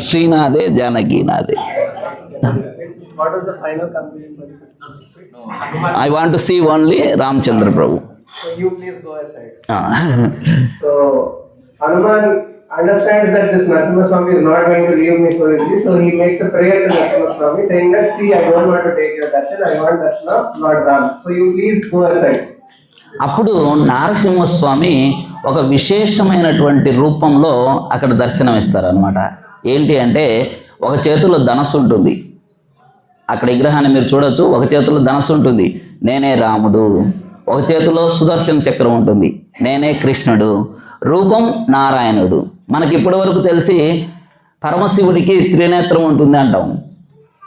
శ్రీనాథే జానకీనాథే. what was the final conclusion for the fitness? I want to see only Ramchandra Prabhu. So you please go aside. So Hanuman understands that this Narasimha Swami is not going to leave me so easily, so he makes a prayer to Narasimha Swami saying that, see, I don't want to take your darshan, I want darshan of Lord Ram. So you please go aside. అప్పుడు నారసింహస్వామి ఒక విశేషమైనటువంటి రూపంలో అక్కడ దర్శనం ఇస్తారనమాట. ఏంటి అంటే ఒక చేతిలో ధనస్సు ఉంటుంది, అక్కడ విగ్రహాన్ని మీరు చూడొచ్చు. ఒక చేతిలో ధనస్సు ఉంటుంది, నేనే రాముడు. ఒక చేతిలో సుదర్శన చక్రం ఉంటుంది, నేనే కృష్ణుడు. రూపం నారాయణుడు. మనకి ఇప్పటి వరకు తెలిసి పరమశివుడికి త్రినేత్రం ఉంటుంది అంటాం.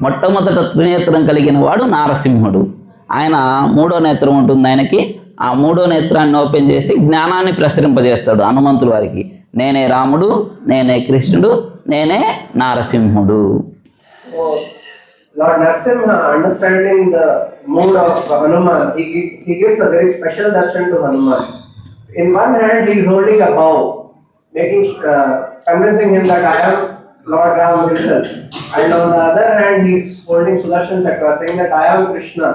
మొట్టమొదట త్రినేత్రం కలిగిన వాడు నారసింహుడు. ఆయన మూడో నేత్రం ఉంటుంది ఆయనకి. ఆ మూడో నేత్రాన్ని ఓపెన్ చేసి జ్ఞానాన్ని ప్రసరింపజేస్తాడు హనుమంతుల వారికి. నేనే రాముడు, నేనే కృష్ణుడు, నేనే నారసింహుడు. So Lord Narasimha, understanding the mood of Hanuman, he gives a very special darshan to Hanuman. In one hand, he is holding a bow, convincing him that I am Lord Ram himself. And on the other hand, he is holding Sudarshan Chakra, saying that I am Krishna.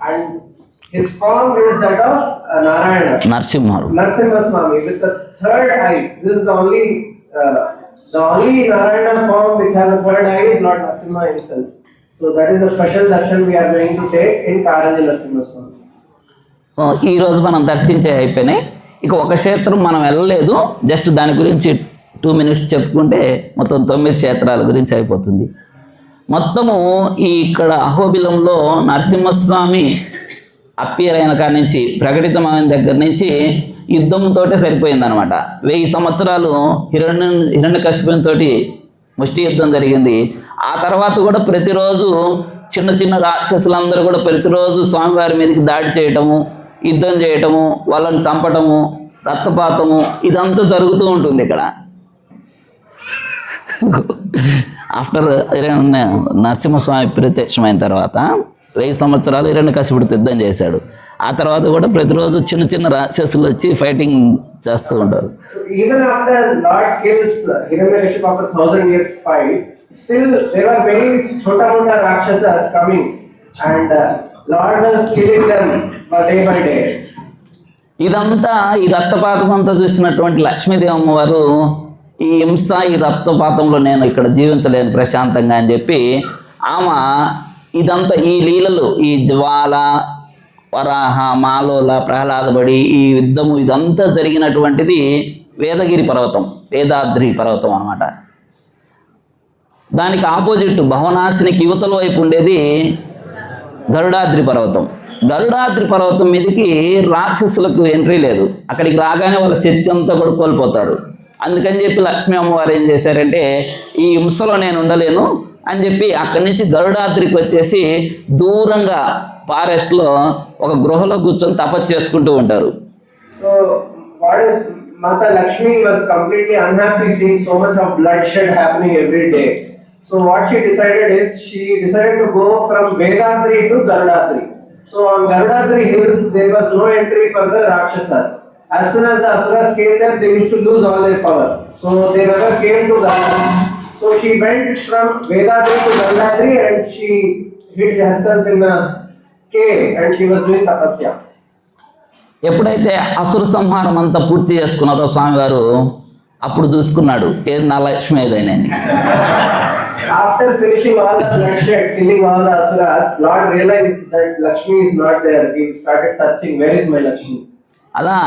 And his form is that of Narayana. Narasimha Swami with the third eye. This is the only Narayana form which has a third eye is Lord Narasimha himself. So that is the special darshan we are going to take in Karaji Narasimha Swami. So ఈరోజు మనం దర్శించే అయిపోయినాయి. ఇక ఒక క్షేత్రం మనం వెళ్ళలేదు, just దాని గురించి 2 minutes చెప్పుకుంటే మొత్తం 9 క్షేత్రాల గురించి అయిపోతుంది. మొత్తము ఈ ఇక్కడ అహోబిలంలో నరసింహస్వామి అప్పీర్ అయిన కాడి నుంచి, ప్రకటితమైన దగ్గర నుంచి యుద్ధంతో సరిపోయిందనమాట. 1000 సంవత్సరాలు హిరణ్యకశిపునితో ముష్టి యుద్ధం జరిగింది. ఆ తర్వాత కూడా ప్రతిరోజు చిన్న చిన్న రాక్షసులందరూ కూడా ప్రతిరోజు స్వామివారి మీదకి దాడి చేయటము, యుద్ధం చేయటము, వాళ్ళని చంపటము, రక్తపాతము, ఇదంతా జరుగుతూ ఉంటుంది ఇక్కడ. ఆఫ్టర్ నరసింహస్వామి ప్రత్యక్షమైన తర్వాత 1000 సంవత్సరాలు హిరణ్యకశిపుడితో యుద్ధం చేశాడు. ఆ తర్వాత కూడా ప్రతిరోజు చిన్న చిన్న రాక్షసులు వచ్చి ఫైటింగ్ చేస్తూ ఉంటారు. So even after Lord kills Hiranyakashipu after 1000 years fight, still there were many chota mota rakshasas coming and Lord was killing them day by day. ఇదంతా ఈ రక్తపాతం అంతా చూసినటువంటి లక్ష్మీదేవి అమ్మవారు, ఈ హింస ఈ రక్తపాతంలో నేను ఇక్కడ జీవించలేను ప్రశాంతంగా అని చెప్పి ఆమె ఇదంతా ఈ లీలలు, ఈ జ్వాల, వరాహ, మాలోల, ప్రహ్లాదబడి, ఈ యుద్ధము ఇదంతా జరిగినటువంటిది వేదగిరి పర్వతం, వేదాద్రి పర్వతం అన్నమాట. దానికి ఆపోజిట్ భవనాశినికి యువతల వైపు ఉండేది గరుడాద్రి పర్వతం. గరుడాద్రి పర్వతం మీదకి రాక్షసులకు ఎంట్రీ లేదు. అక్కడికి రాగానే వాళ్ళ శక్తి అంతా కూడా కోల్పోతారు. అందుకని చెప్పి లక్ష్మీ అమ్మవారు ఏం చేశారంటే, ఈ హింసలో నేను ఉండలేను అని చెప్పి అక్కడి నుంచి గరుడాద్రికి వచ్చేసి దూరంగా ఫారెస్ట్లో ఒక గృహలో కూర్చొని తపస్సు చేసుకుంటూ ఉంటారు. So what is Mata Lakshmi was completely unhappy seeing so much of bloodshed happening every day. So what she decided to go from Vedadri to Garudadri. So on Garudadri hills there was no entry for the Rakshasas. As soon as the Asuras came there, they used to lose all their power. So they never came to Garudadri. So she went from Vedadri to Garudadri and she hid herself in a cave and she was doing tapasya. ఎప్పుడైతే అసుర సంహారం అంతా పూర్తి చేసుకున్నారో స్వామివారు అప్పుడు చూసుకున్నాడు ఏది నా లక్ష్మి ఏదైనా. After finishing all the bloodshed, killing all the asuras, Lord realized that Lakshmi is not there. He started searching, where is my Lakshmi? అలా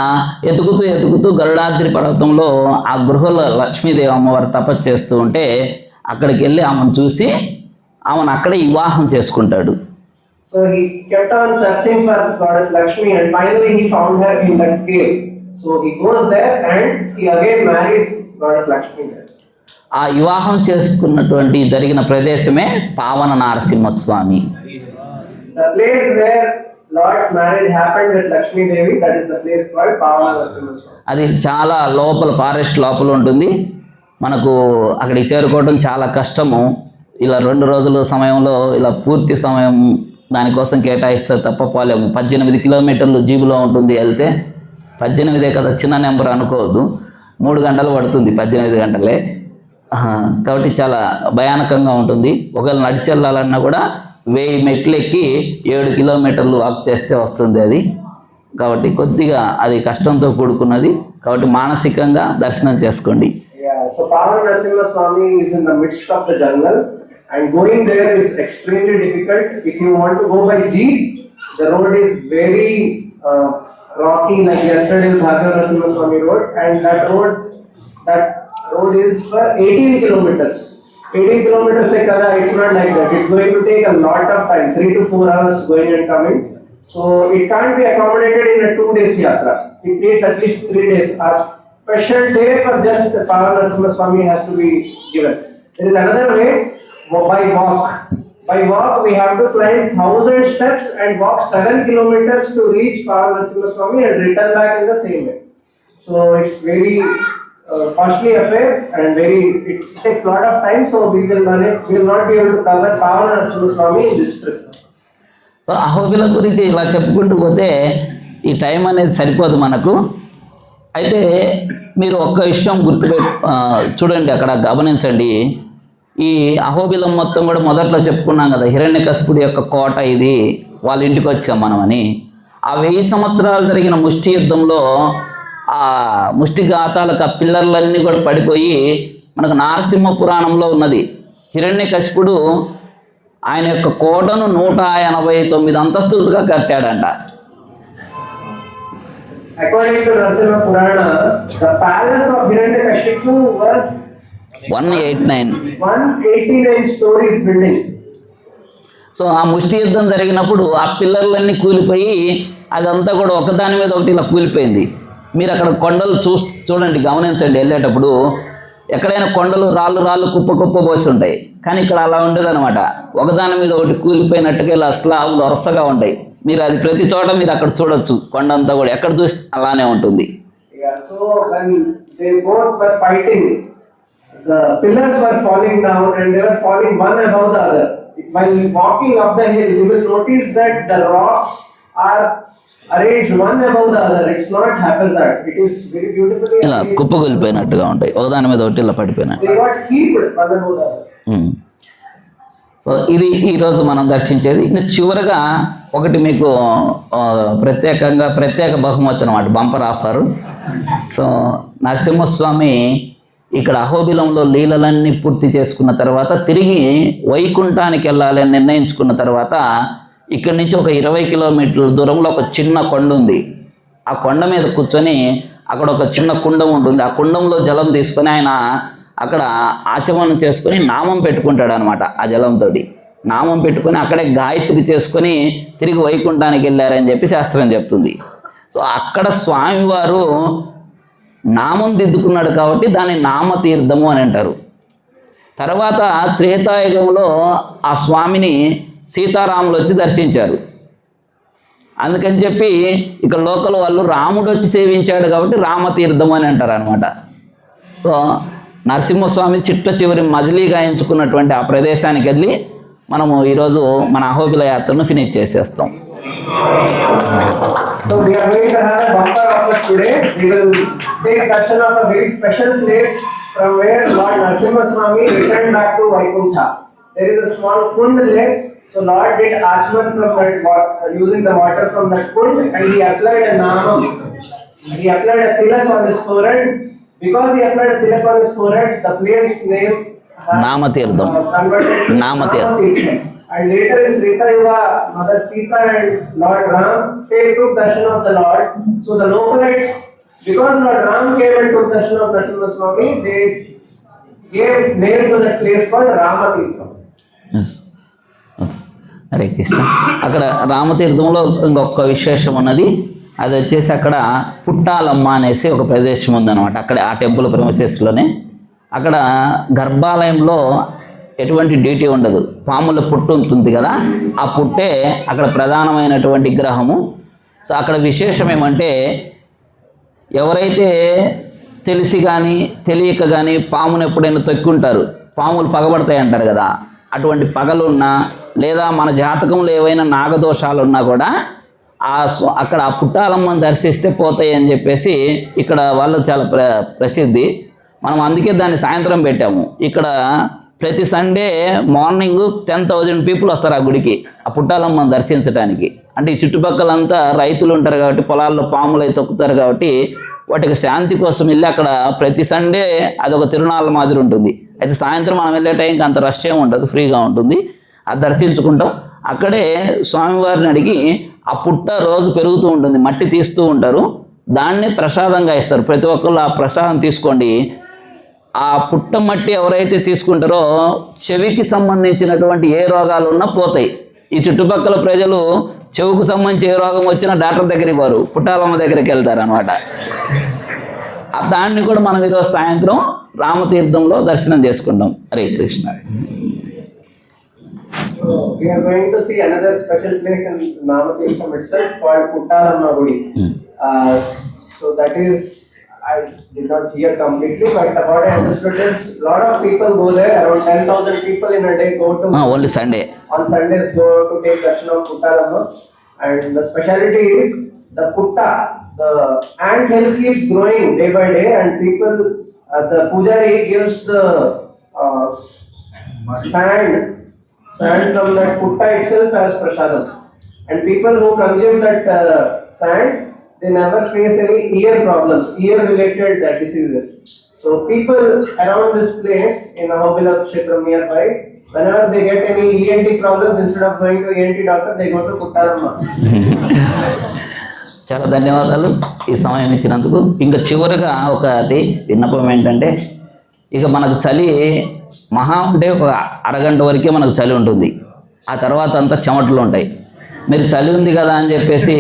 ఎతుకుతూ గరుడాద్రి పర్వతంలో ఆ గృహలో లక్ష్మీదేవి అమ్మవారు తపస్సు చేస్తూ ఉంటే అక్కడికి వెళ్ళి ఆమెను చూసి ఆమెను అక్కడే వివాహం చేసుకుంటాడు. So he kept on searching for Goddess Lakshmi and finally he found her in that cave. So he goes there and he again marries Goddess Lakshmi there. ఆ వివాహం చేసుకున్నటువంటి జరిగిన ప్రదేశమే పావన Narasimhaswamy. The place where Lord's marriage happened with Lakshmi Devi, that is the place called Pavana Narasimha Swami. అది చాలా లోపల forest లోపల ఉంటుంది. మనకు అక్కడికి చేరుకోవడం చాలా కష్టము. ఇలా 2 రోజుల సమయంలో ఇలా పూర్తి సమయం దానికోసం కేటాయిస్తారు తప్ప పోలేము. 18 కిలోమీటర్లు జీబులో ఉంటుంది. వెళ్తే 18 కదా, చిన్న నెంబర్ అనుకోవద్దు. 3 గంటలు పడుతుంది, 18 గంటలే. కాబట్టి చాలా భయానకంగా ఉంటుంది. ఒకవేళ నడిచి వెళ్ళాలన్నా కూడా 1000 మెట్లు ఎక్కి 7 కిలోమీటర్లు వాక్ చేస్తే వస్తుంది అది. కాబట్టి కొద్దిగా అది కష్టంతో కూడుకున్నది. కాబట్టి మానసికంగా దర్శనం చేసుకోండి. Yeah, so Pavana Narasimha Swami is in the midst of the jungle, and going there is extremely difficult. If you want to go by jeep, the road is very rocky, like yesterday Bhagavad Narasimha Swami road, and that road is for 18 kilometers. 18 kilometers se kada, it's not like that. It's going to take a lot of time, 3 to 4 hours going and coming. So it can't be accommodated in a 2 days yatra. It needs at least 3 days. A special day for just Pavana Narasimha Swami has to be given. There is another way, by walk. By walk we have to climb 1000 steps and walk 7 kilometers to reach Pavana Narasimha Swami and return back in the same way. So it's very costly affair and it takes lot of time. So we will not be able to cover Pavana Narasimha Swami in this trip. So Ahobilam గురించి ఇలా చెప్పుకుంటూ పోతే ఈ time అనేది సరిపోదు మనకు. అయితే మీరు ఒక్క విషయం చూడండి, అక్కడ గమనించండి. ఈ అహోబిలం మొత్తం కూడా మొదట్లో చెప్పుకున్నాం కదా, హిరణ్యకశిపుడి యొక్క కోట ఇది, వాళ్ళ ఇంటికి వచ్చాం మనం అని. ఆ 1000 సంవత్సరాలు జరిగిన ముష్టి యుద్ధంలో ఆ ముష్టిఘాతాలకు ఆ పిల్లర్లన్నీ కూడా పడిపోయి మనకు నారసింహ పురాణంలో ఉన్నది. హిరణ్యకశిపుడు ఆయన యొక్క కోటను 189 అంతస్తులుగా కట్టాడంట. According to Narasimha Purana, the palace of Hiranyakashipu was 189 stories building. So ఆ ముష్టి యుద్ధం జరిగినప్పుడు ఆ పిల్లర్లన్నీ కూలిపోయి అదంతా కూడా ఒకదాని మీద ఒకటి ఇలా కూలిపోయింది. మీరు అక్కడ కొండలు చూడండి, గమనించండి. వెళ్ళేటప్పుడు ఎక్కడైనా కొండలు రాళ్ళు కుప్ప పోసి ఉంటాయి, కానీ ఇక్కడ అలా ఉండేదన్నమాట. ఒకదాని మీద ఒకటి కూలిపోయినట్టుగా ఇలా స్లాబ్లు వరుసగా ఉంటాయి. మీరు అది ప్రతి చోట మీరు అక్కడ చూడొచ్చు. కొండ అంతా కూడా ఎక్కడ చూసి అలానే ఉంటుంది. So when they both were fighting, the pillars were falling down and they were falling one above the other. While walking up the hill, you will notice that the rocks are arranged one above the other. It's not haphazard. It is very beautifully ఇలా కుప్పకూలిపోయినట్టుగా ఉంటాయి, ఒకదాని మీద ఒకటి ఇలా పడిపోయినట్టు. They got heaped one above the other. So ఇది ఈరోజు మనం దర్శించేది. ఇంకా చివరగా ఒకటి మీకు ప్రత్యేక బహుమతి అన్నమాట, బంపర్ ఆఫర్. సో నరసింహస్వామి ఇక్కడ అహోబిలంలో లీలలన్నీ పూర్తి చేసుకున్న తర్వాత తిరిగి వైకుంఠానికి వెళ్ళాలి అని నిర్ణయించుకున్న తర్వాత ఇక్కడి నుంచి ఒక 20 కిలోమీటర్ల దూరంలో ఒక చిన్న కొండ ఉంది. ఆ కొండ మీద కూర్చొని అక్కడ ఒక చిన్న కుండం ఉంటుంది. ఆ కుండంలో జలం తీసుకొని ఆయన అక్కడ ఆచమనం చేసుకొని నామం పెట్టుకుంటాడు అనమాట. ఆ జలంతో నామం పెట్టుకొని అక్కడే గాయత్రి చేసుకొని తిరిగి వైకుంఠానికి వెళ్ళారని చెప్పి శాస్త్రం చెప్తుంది. సో అక్కడ స్వామివారు నామం దిద్దుకున్నాడు కాబట్టి దాన్ని నామతీర్థము అని అంటారు. తర్వాత త్రేతాయుగంలో ఆ స్వామిని సీతారాములు వచ్చి దర్శించారు. అందుకని చెప్పి ఇక లోకల్ వాళ్ళు రాముడు వచ్చి సేవించాడు కాబట్టి రామతీర్థం అని అంటారు అనమాట. సో నరసింహస్వామి చిట్ట చివరి మజిలీగా ఎంచుకున్నటువంటి ఆ ప్రదేశానికి వెళ్ళి మనము ఈరోజు మన అహోబిల యాత్రను ఫినిష్ చేసేస్తాం. So we are going to have a bumper offer today. We will take darshan of a very special place from where Lord Narasimha Swami returned back to Vaikuntha. There is a small kund there. So Lord did achman from that water, using the water from that kund, and he applied a namam. He applied a tilak on his forehead. Because he applied a tilak on his forehead, the place name Namatirtham. Namatirtham. And later in Treta Yuga, Mother Sita and Lord Ram, they took darshan of the Lord. So the localites, because Lord Ram came and took darshan of Narasimha Swami, they gave name to that place called Ramatirtham. Yes. Hare Krishna. అక్కడ రామతీర్థంలో ఇంకొక విశేషం ఉన్నది. అది వచ్చేసి అక్కడ పుట్టాలమ్మ అనేసి ఒక ప్రదేశం ఉందన్నమాట. అక్కడ ఆ టెంపుల్ ప్రెమిసెస్లోనే అక్కడ గర్భాలయంలో ఎటువంటి డ్యూటీ ఉండదు. పాముల పుట్టు ఉంటుంది కదా, ఆ పుట్టే అక్కడ ప్రధానమైనటువంటి విగ్రహము. సో అక్కడ విశేషం ఏమంటే ఎవరైతే తెలిసి కానీ తెలియక కానీ పామును ఎప్పుడైనా తొక్కుంటారు, పాములు పగబడతాయి అంటారు కదా, అటువంటి పగలున్నా లేదా మన జాతకంలో ఏవైనా నాగదోషాలు ఉన్నా కూడా అక్కడ ఆ పుట్టాలమ్మని దర్శిస్తే పోతాయి అని చెప్పేసి ఇక్కడ వాళ్ళు చాలా ప్రసిద్ధి. మనం అందుకే దాన్ని సాయంత్రం పెట్టాము. ఇక్కడ ప్రతి సండే మార్నింగ్ 10,000 పీపుల్ వస్తారు ఆ గుడికి, ఆ పుట్టాలమ్మని దర్శించడానికి. అంటే ఈ చుట్టుపక్కలంతా రైతులు ఉంటారు కాబట్టి, పొలాల్లో పాములు అవి తొక్కుతారు కాబట్టి వాటికి శాంతి కోసం వెళ్ళి అక్కడ ప్రతి సండే అదొక తిరునాళ్ళ మాదిరి ఉంటుంది. అయితే సాయంత్రం మనం వెళ్ళే టైంకి అంత రష్ ఏమి ఉండదు, ఫ్రీగా ఉంటుంది. అది దర్శించుకుంటాం. అక్కడే స్వామివారిని అడిగి ఆ పుట్ట రోజు పెరుగుతూ ఉంటుంది, మట్టి తీస్తూ ఉంటారు, దాన్ని ప్రసాదంగా ఇస్తారు. ప్రతి ఒక్కళ్ళు ఆ ప్రసాదం తీసుకోండి. ఆ పుట్ట మట్టి ఎవరైతే తీసుకుంటారో చెవికి సంబంధించినటువంటి ఏ రోగాలు ఉన్నా పోతాయి. ఈ చుట్టుపక్కల ప్రజలు చెవుకు సంబంధించి ఏ రోగం వచ్చినా డాక్టర్ దగ్గరికి వారు పుట్టాలమ్మ దగ్గరికి వెళ్తారు అనమాట. దాన్ని కూడా మనం ఈరోజు సాయంత్రం రామతీర్థంలో దర్శనం చేసుకుంటాం. Hare Krishna. So we are going to see another special place in Namatirtham itself called Puttalamma Gudi. So that is, I did not hear completely, but what I understood is lot of people go there. Around 10,000 people in a day go to. Only Sunday. On Sundays go to take darshan of Puttalamma, and the speciality is the putta. The ant hill keeps growing day by day, and people, the pujari gives the sand from that putta itself as prasadam, and people who consume that sand, they never face any ear problems, ear related diseases. So people around this place in Ahobila Kshetram nearby, whenever they get any ENT problems, instead of going to ENT doctor, they go to Puttalamma. చాలా ధన్యవాదాలు ఈ సమయం ఇచ్చినందుకు. ఇంకా చివరిగా ఒకటి విన్నపం ఏంటంటే, ఇక మనకు చలి మహా ఉంటే ఒక అరగంట వరకే మనకు చలి ఉంటుంది, ఆ తర్వాత అంతా చెమటలు ఉంటాయి. మీరు చలి ఉంది కదా అని చెప్పేసి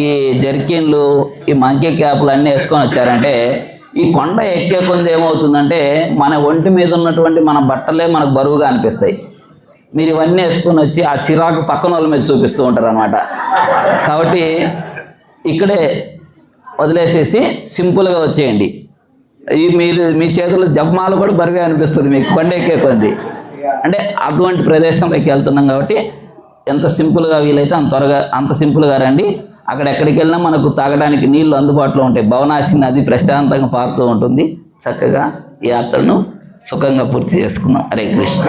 ఈ జర్కిన్లు, ఈ మంకీ క్యాప్లు అన్నీ వేసుకొని వచ్చారంటే, ఈ కొండ ఎక్కే కొంది ఏమవుతుందంటే మన ఒంటి మీద ఉన్నటువంటి మన బట్టలే మనకు బరువుగా అనిపిస్తాయి. మీరు ఇవన్నీ వేసుకొని వచ్చి ఆ చిరాకు పక్కన వాళ్ళ మీద చూపిస్తూ ఉంటారు అన్నమాట. కాబట్టి ఇక్కడే వదిలేసేసి సింపుల్గా వచ్చేయండి. మీరు మీ చేతుల్లో జపమాలు కూడా బరువుగా అనిపిస్తుంది మీకు కొండ ఎక్కే కొంది. అంటే అటువంటి ప్రదేశంలోకి వెళ్తున్నాం కాబట్టి ఎంత సింపుల్గా వీలైతే అంత సింపుల్గా రండి. అక్కడ ఎక్కడికి వెళ్ళినా మనకు తాగడానికి నీళ్లు అందుబాటులో ఉంటాయి. భవనాసి నది ప్రశాంతంగా పారుతూ ఉంటుంది. చక్కగా ఈ యాత్రను సుఖంగా పూర్తి చేసుకున్నాం. హరే కృష్ణ.